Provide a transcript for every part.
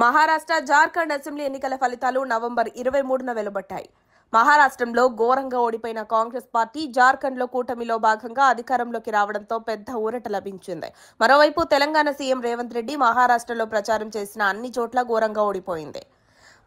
Maharashtra Jharkhand assembly ఎన్నికల ఫలితాలు November 23న వెలువడ్డాయి. మహారాష్ట్రంలో ఘోరంగా ఓడిపోయిన కాంగ్రెస్ పార్టీ జార్ఖండ్లో కూటమిలో భాగంగా అధికారంలోకి రావడంతో పెద్ద ఊరట లభించింది. మరోవైపు తెలంగాణ సీఎం రేవంత్ రెడ్డి మహారాష్ట్రలో ప్రచారం చేసిన అన్ని చోట్ల ఘోరంగా ఓడిపోయింది.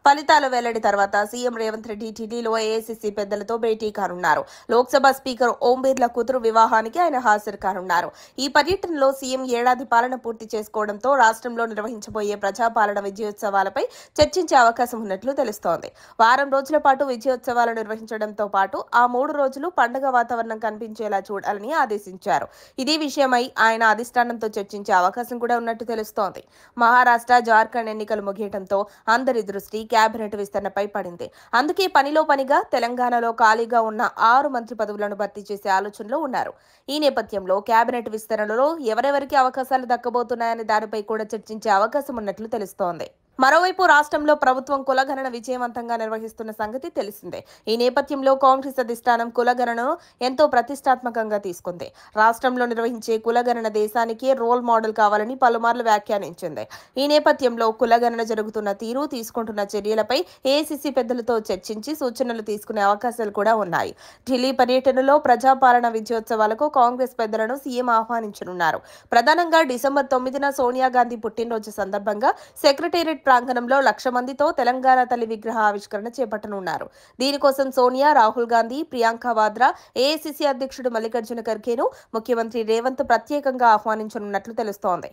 ఫలితాలు వెల్లడి తర్వాత సీఎం రేవంత్ రెడ్డి ఢిల్లీలో ఏఐసీసీ పెద్దలతో భేటీ కానున్నారు. లోక్సభ స్పీకర్ ఓం బిర్లా కూతురు వివాహానికి ఆయన హాజరు కానున్నారు. ఈ పర్యటనలో సీఎం ఏడాది పాలన పూర్తి చేసుకోవడంతో రాష్ట్రంలో నిర్వహించబోయే ప్రజాపాలన విజయోత్సవాలపై చర్చించే అవకాశం ఉన్నట్లు తెలుస్తోంది. వారం రోజుల పాటు విజయోత్సవాలు నిర్వహించడంతో పాటు ఆ 3 రోజులు పండుగ వాతావరణం కనిపించేలా చూడాలని ఆదేశించారు. ఇదే విషయమై ఆయన అధిష్టానంతో చర్చించే అవకాశం కూడా ఉన్నట్టు తెలుస్తోంది. మహారాష్ట్ర జార్ఖండ్ ఎన్నికలు ముగియడంతో అందరి దృష్టి కేబినెట్ విస్తరణపై పడింది. అందుకే పనిలో పనిగా తెలంగాణలో ఖాళీగా ఉన్న 6 మంత్రి పదవులను భర్తీ చేసే ఆలోచనలో ఉన్నారు. ఈ నేపథ్యంలో కేబినెట్ విస్తరణలో ఎవరెవరికి అవకాశాలు దక్కబోతున్నాయనే దానిపై కూడా చర్చించే అవకాశం ఉన్నట్లు తెలుస్తోంది. మరోవైపు రాష్ట్రంలో ప్రభుత్వం కులగణన విజయవంతంగా నిర్వహిస్తున్న సంగతి తెలిసిందే. ఈ నేపథ్యంలో కాంగ్రెస్ అధిష్టానం కులగణనను ఎంతో ప్రతిష్టాత్మకంగా తీసుకుంది. రాష్ట్రంలో నిర్వహించే కులగణన దేశానికి రోల్ మోడల్ కావాలని పలుమార్లు వ్యాఖ్యానించింది. ఈ నేపథ్యంలో కులగణన జరుగుతున్న తీరు, తీసుకుంటున్న చర్యలపై ఏఐసీసీ పెద్దలతో చర్చించి సూచనలు తీసుకునే అవకాశాలు కూడా ఉన్నాయి. ఢిల్లీ పర్యటనలో ప్రజాపాలన విజయోత్సవాలకు కాంగ్రెస్ పెద్దలను సీఎం ఆహ్వానించనున్నారు. ప్రధానంగా డిసెంబర్ 9న సోనియా గాంధీ పుట్టినరోజు సందర్భంగా సెక్రటేరియట్ ప్రాంగణంలో 1,00,000 మందితో తెలంగాణ తల్లి విగ్రహ ఆవిష్కరణ చేపట్టనున్నారు. దీనికోసం సోనియా, రాహుల్ గాంధీ, ప్రియాంక వాద్రా, ఏఐసీసీ అధ్యక్షుడు మల్లికార్జున ఖర్గేను ముఖ్యమంత్రి రేవంత్ ప్రత్యేకంగా ఆహ్వానించనున్నట్లు తెలుస్తోంది.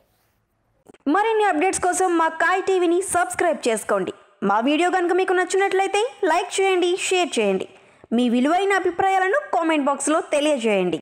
మరిన్ని అప్డేట్స్ కోసం మా కాయ్ టీవీని సబ్స్క్రైబ్ చేసుకోండి. మా వీడియో కనుక మీకు నచ్చినట్లయితే లైక్ చేయండి, షేర్ చేయండి. మీ విలువైన అభిప్రాయాలను కామెంట్ బాక్స్లో తెలియజేయండి.